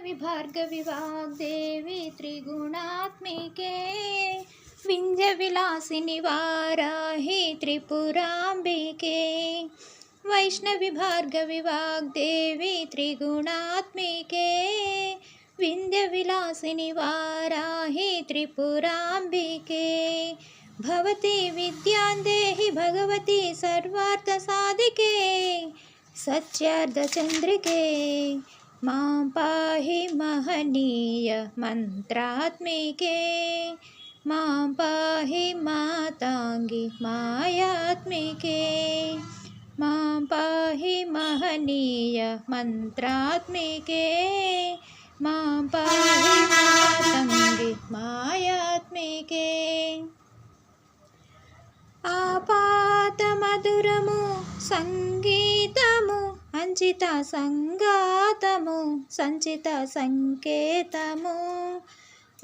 वैष्णवी भार्गवी वाग्देवी त्रिगुणात्मिके विंध्यविलासिनि वाराहि त्रिपुराम्बिके। वैष्णवी भार्गवी वाग्देवी त्रिगुणात्मिके विंध्यविलासिनि वाराहि त्रिपुराम्बिके। भवती विद्यां देहि भगवती सर्वार्थसाधिके सत्यार्धचंद्रिके। मां पाहि महनीय मंत्रात्मिके मां पाहि मातांगी मायात्मिके। मां पाहि महनीय मंत्रात्मिके मां पाहि मातंगी मायात्मिके। आपात मधुरमु संगीतमु अंचित संगातमु संचित संकेतमु।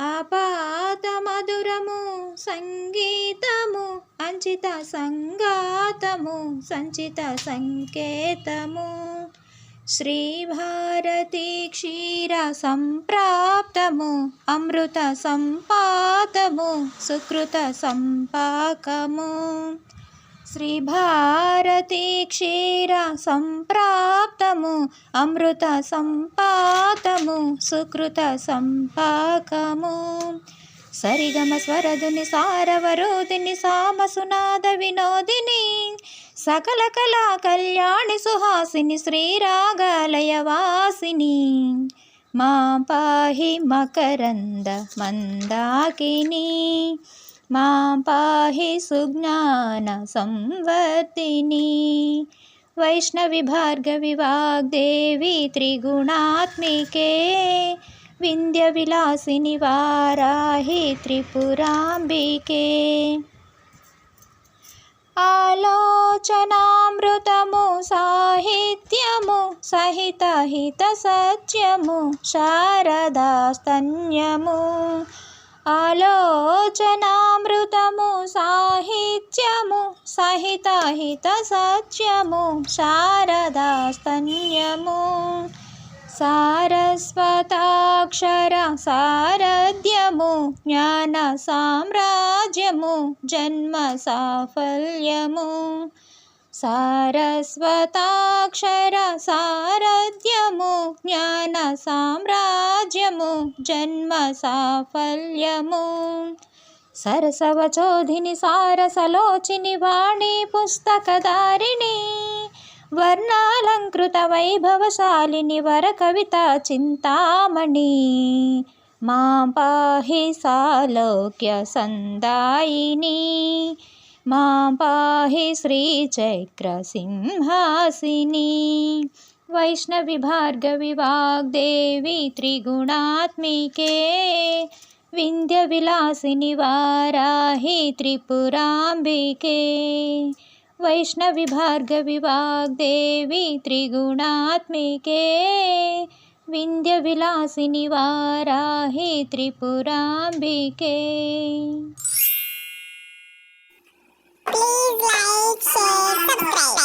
आपात मधुरमु संगीतमु अंचित संगातमु संचित संकेतमु। श्री भारती क्षीर संप्राप्तमु अमृत संपातमु सुकृत संपाकमु। श्री भारती क्षीर संप्राप्तमु अमृत संपातमु सुकृत संपाकमु। सरिगम स्वरधुनि सारवरोधिनि सामसुनाद विनोदिनी सकल कला कल्याणि सुहासिनि श्रीरागालय वासिनी। मां पाहि मकरंद मंदाकिनी मां पाहि सुज्ञान संवर्धिनी। वैष्णवी भार्गवी वाग्देवी त्रिगुणात्मिके विंध्यविलासिनि वाराहि त्रिपुराम्बिके। आलोचनामृतमु साहित्यमु सहित हित सत्यमु शारदास्तन्यमु। आलोचनामृतमु साहित्यमु सहित हित सत्यमु शारदास्तन्यमु। सारस्वताक्षर सारथ्यमु ज्ञान साम्राज्यमु जन्म साफल्यमु। सारस्वताक्षर सारथ्यमु ज्ञान साम्राज्यमु जन्म साफल्यमु। सरसवचोधिनि सारसलोचिनि वाणी पुस्तकधारिणी वर्णालंकृत वैभवशालिनि वरकविता चिंतामणि। मां पाहि सालोक्य संदायिनी मां पाहि Srichakra Singhasini. Vaishnavi Bhargavi Vagdevi त्रिगुणात्मिके विंध्यविलासिनि वाराहि त्रिपुराम्बिके। Vaishnavi Bhargavi Vagdevi त्रिगुणात्मिके विंध्यविलासिनि वाराहि त्रिपुराम्बिके। Please like, share, subscribe.